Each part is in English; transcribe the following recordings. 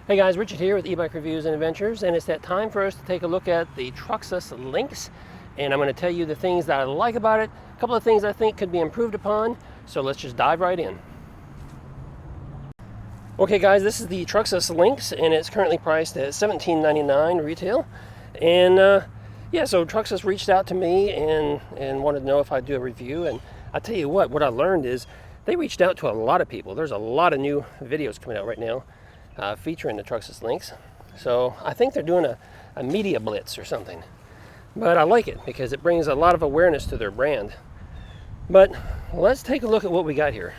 Hey guys, Richard here with eBike Reviews and Adventures, and it's that time for us to take a look at the Troxus LYNX, and I'm going to tell you the things that I like about it, a couple of things I think could be improved upon, so let's just dive right in. Okay guys, this is the Troxus LYNX, and it's currently priced at $17.99 retail, and yeah, so Troxus reached out to me and wanted to know if I'd do a review, and I'll tell you what I learned is they reached out to a lot of people. There's a lot of new videos coming out right now. Featuring the Troxus LYNX. So I think they're doing a media blitz or something. But I like it because it brings a lot of awareness to their brand. But let's take a look at what we got here.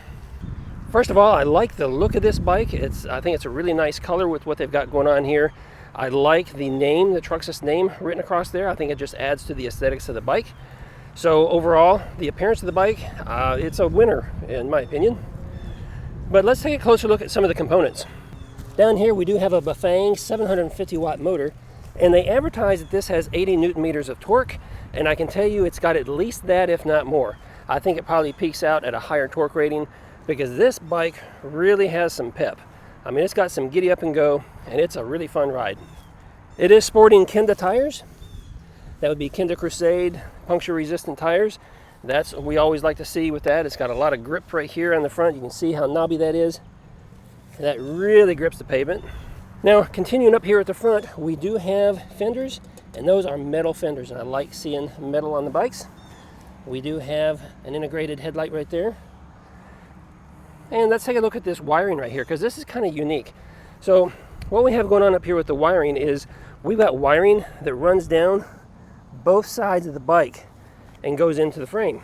First of all, I like the look of this bike. I think it's a really nice color with what they've got going on here. I like the name, the Troxus name written across there. I think it just adds to the aesthetics of the bike. So overall, the appearance of the bike, it's a winner in my opinion. But let's take a closer look at some of the components. Down here we do have a Bafang 750 watt motor, and they advertise that this has 80 newton meters of torque, and I can tell you it's got at least that, if not more. I think it probably peaks out at a higher torque rating because this bike really has some pep. I mean, it's got some giddy up and go, and it's a really fun ride. It is sporting Kenda tires. That would be Kenda Crusade puncture resistant tires. That's what we always like to see with that. It's got a lot of grip right here on the front. You can see how knobby that is. That really grips the pavement. Now, continuing up here at the front, we do have fenders, and those are metal fenders, and I like seeing metal on the bikes. We do have an integrated headlight right there. And let's take a look at this wiring right here, because this is kind of unique. So what we have going on up here with the wiring is we've got wiring that runs down both sides of the bike and goes into the frame.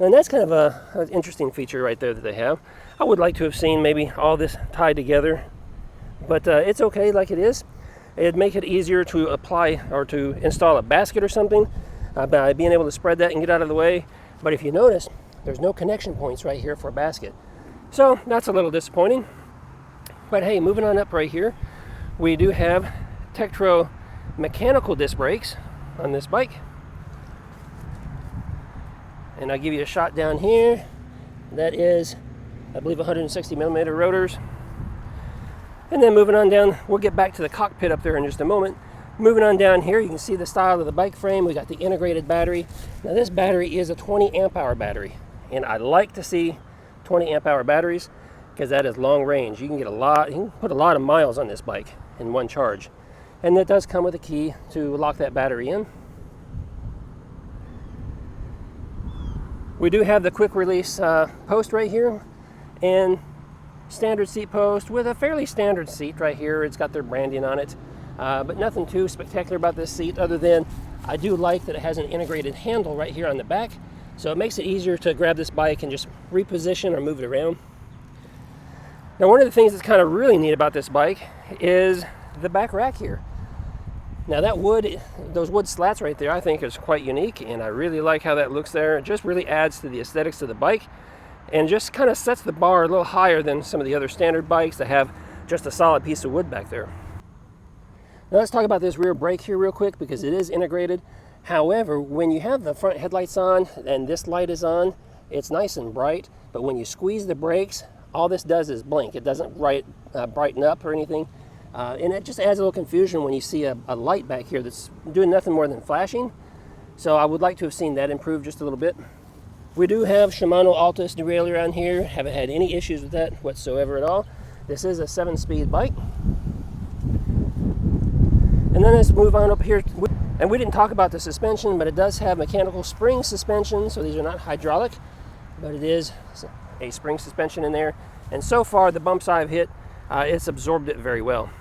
And that's kind of an interesting feature right there that they have. I would like to have seen maybe all this tied together, but it's okay like it is. It'd make it easier to apply or to install a basket or something by being able to spread that and get out of the way. But if you notice, there's no connection points right here for a basket. So that's a little disappointing. But hey, moving on up right here, we do have Tektro mechanical disc brakes on this bike. And I'll give you a shot down here. That is, I believe, 160 millimeter rotors. And then moving on down, we'll get back to the cockpit up there in just a moment. Moving on down here, you can see the style of the bike frame. We got the integrated battery. Now this battery is a 20 amp hour battery. And I like to see 20 amp hour batteries because that is long range. You can put a lot of miles on this bike in one charge. And that does come with a key to lock that battery in. We do have the quick release post right here, and standard seat post with a fairly standard seat right here. It's got their branding on it, but nothing too spectacular about this seat other than I do like that it has an integrated handle right here on the back, so it makes it easier to grab this bike and just reposition or move it around. Now, one of the things that's kind of really neat about this bike is the back rack here. Now those wood slats right there, I think is quite unique, and I really like how that looks there. It just really adds to the aesthetics of the bike and just kind of sets the bar a little higher than some of the other standard bikes that have just a solid piece of wood back there. Now let's talk about this rear brake here real quick because it is integrated. However, when you have the front headlights on and this light is on, it's nice and bright, but when you squeeze the brakes, all this does is blink. It doesn't brighten up or anything. And it just adds a little confusion when you see a light back here that's doing nothing more than flashing. So I would like to have seen that improve just a little bit. We do have Shimano Altus derailleur on here. Haven't had any issues with that whatsoever at all. This is a 7-speed bike. And then let's move on up here. And we didn't talk about the suspension, but it does have mechanical spring suspension. So these are not hydraulic, but it is a spring suspension in there. And so far, the bumps I've hit, it's absorbed it very well.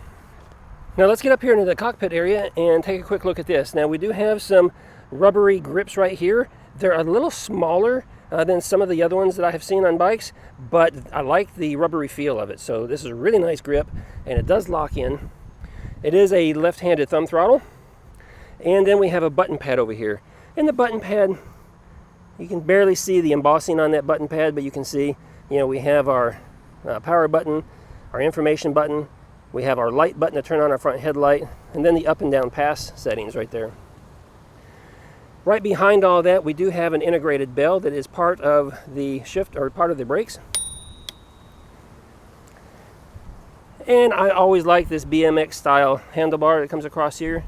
Now let's get up here into the cockpit area and take a quick look at this. Now we do have some rubbery grips right here. They're a little smaller than some of the other ones that I have seen on bikes, but I like the rubbery feel of it. So this is a really nice grip, and it does lock in. It is a left-handed thumb throttle. And then we have a button pad over here. And the button pad, you can barely see the embossing on that button pad, but you can see, we have our power button, our information button, we have our light button to turn on our front headlight, and then the up and down pass settings right there. Right behind all that, we do have an integrated bell that is part of the shift or part of the brakes. And I always like this BMX style handlebar that comes across here.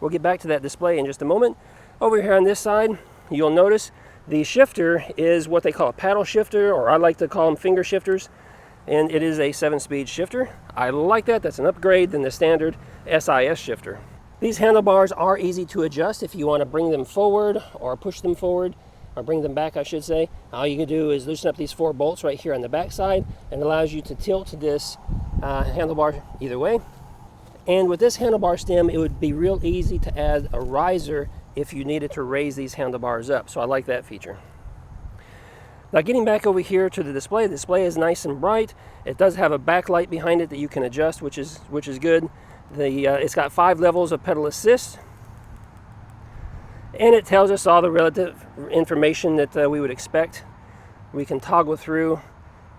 We'll get back to that display in just a moment. Over here on this side, you'll notice the shifter is what they call a paddle shifter, or I like to call them finger shifters. And it is a 7-speed shifter. I like that. That's an upgrade than the standard SIS shifter. These handlebars are easy to adjust if you want to bring them forward or push them forward, or bring them back, I should say. All you can do is loosen up these 4 bolts right here on the back side, and allows you to tilt this handlebar either way. And with this handlebar stem, it would be real easy to add a riser if you needed to raise these handlebars up. So I like that feature. Now getting back over here to the display is nice and bright. It does have a backlight behind it that you can adjust, which is good. It's got 5 levels of pedal assist, and it tells us all the relative information that we would expect. We can toggle through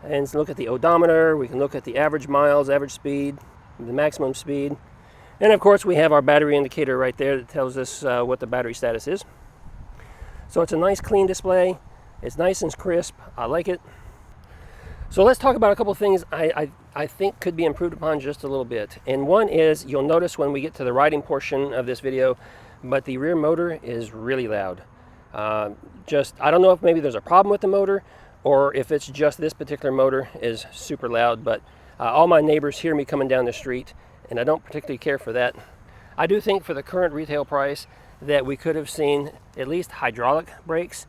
and look at the odometer. We can look at the average miles, average speed, the maximum speed, and of course we have our battery indicator right there that tells us what the battery status is. So it's a nice clean display. It's nice and crisp. I like it. So let's talk about a couple of things I think could be improved upon just a little bit. And one is, you'll notice when we get to the riding portion of this video, but the rear motor is really loud. I don't know if maybe there's a problem with the motor, or if it's just this particular motor is super loud, but all my neighbors hear me coming down the street, and I don't particularly care for that. I do think for the current retail price that we could have seen at least hydraulic brakes,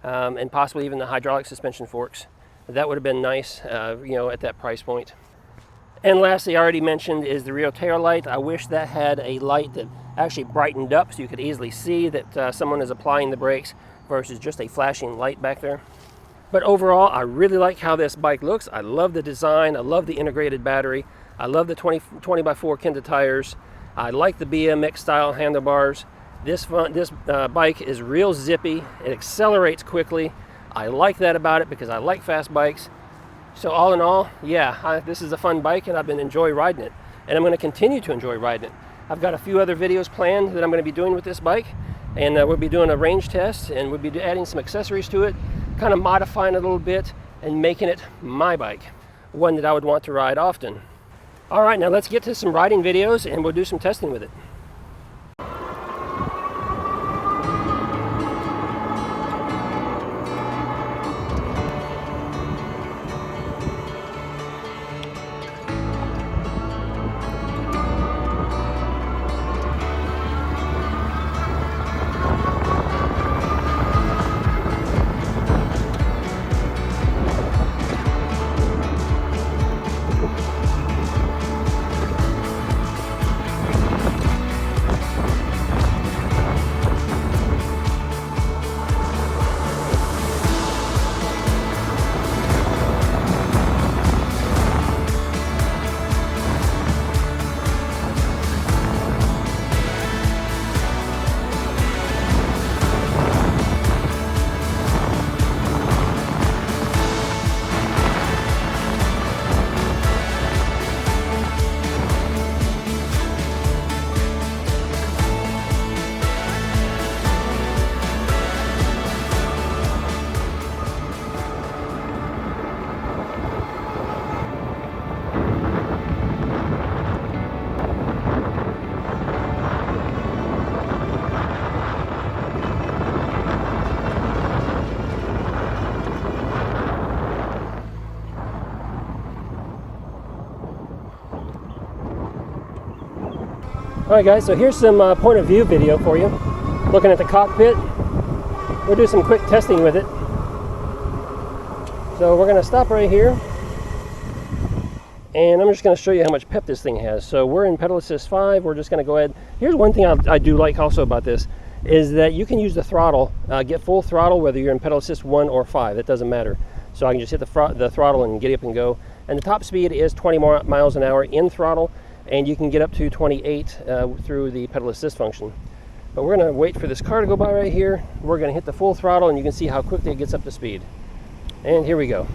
and possibly even the hydraulic suspension forks. That would have been nice, at that price point. And lastly, I already mentioned, is the rear tail light. I wish that had a light that actually brightened up so you could easily see that someone is applying the brakes versus just a flashing light back there. But overall, I really like how this bike looks. I love the design. I love the integrated battery. I love the 20x4 Kenda tires. I like the BMX style handlebars. This bike is real zippy. It accelerates quickly. I like that about it because I like fast bikes. So all in all, yeah, this is a fun bike, and I've been enjoying riding it. And I'm going to continue to enjoy riding it. I've got a few other videos planned that I'm going to be doing with this bike. And we'll be doing a range test, and we'll be adding some accessories to it, kind of modifying it a little bit and making it my bike, one that I would want to ride often. All right, now let's get to some riding videos, and we'll do some testing with it. Alright guys, so here's some point of view video for you. Looking at the cockpit. We'll do some quick testing with it. So we're going to stop right here. And I'm just going to show you how much pep this thing has. So we're in pedal assist 5. We're just going to go ahead. Here's one thing I do like also about this, is that you can use the throttle, get full throttle whether you're in pedal assist 1 or 5. It doesn't matter. So I can just hit the throttle and get up and go. And the top speed is 20 miles an hour in throttle. And you can get up to 28 through the pedal assist function. But we're going to wait for this car to go by right here. We're going to hit the full throttle, and you can see how quickly it gets up to speed. And here we go.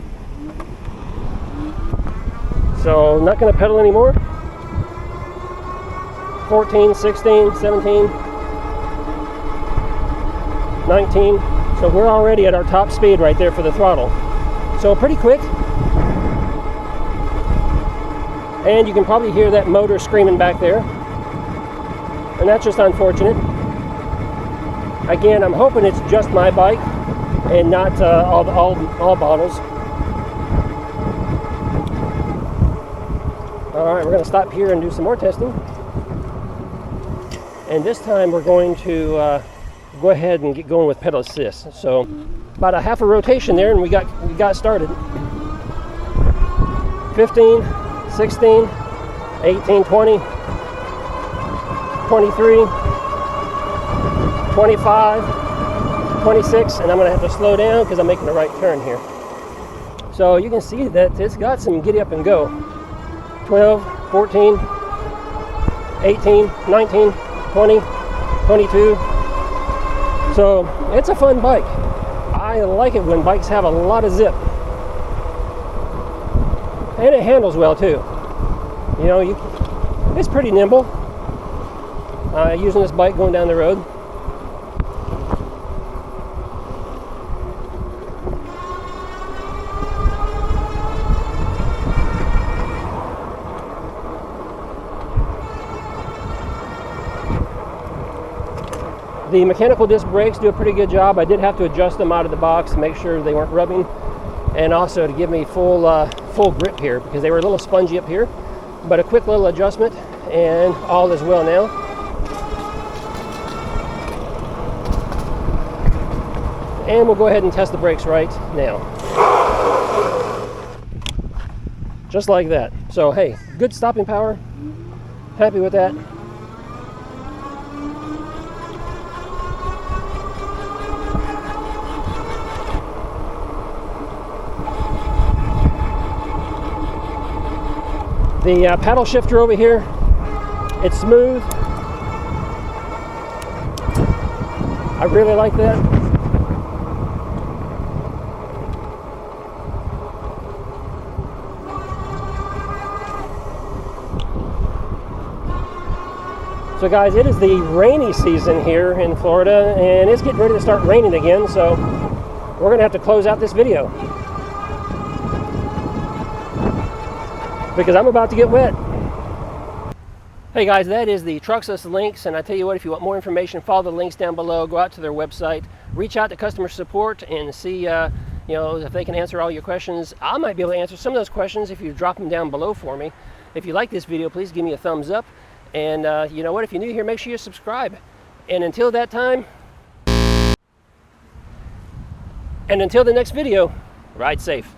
So I'm not going to pedal anymore. 14, 16, 17, 19. So we're already at our top speed right there for the throttle. So pretty quick. And you can probably hear that motor screaming back there. And that's just unfortunate. Again, I'm hoping it's just my bike and not all models. All right, we're going to stop here and do some more testing. And this time we're going to go ahead and get going with pedal assist. So about a half a rotation there, and we got started. 15, 16, 18, 20, 23, 25, 26, and I'm going to have to slow down because I'm making a right turn here. So you can see that it's got some giddy up and go. 12, 14, 18, 19, 20, 22. So it's a fun bike. I like it when bikes have a lot of zip. And it handles well too. You know, it's pretty nimble. Using this bike going down the road. The mechanical disc brakes do a pretty good job. I did have to adjust them out of the box to make sure they weren't rubbing, and also to give me full grip here because they were a little spongy up here. But a quick little adjustment and all is well now. And we'll go ahead and test the brakes right now. Just like that. So hey, good stopping power. Happy with that. The paddle shifter over here, it's smooth. I really like that. So guys, it is the rainy season here in Florida, and it's getting ready to start raining again, so we're gonna have to close out this video because I'm about to get wet. Hey guys, that is the Troxus LYNX, and I tell you what, if you want more information, follow the links down below, go out to their website, reach out to customer support and see you know, if they can answer all your questions. I might be able to answer some of those questions if you drop them down below for me. If you like this video, please give me a thumbs up, and you know what, if you're new here, make sure you subscribe. And until that time, and until the next video, ride safe.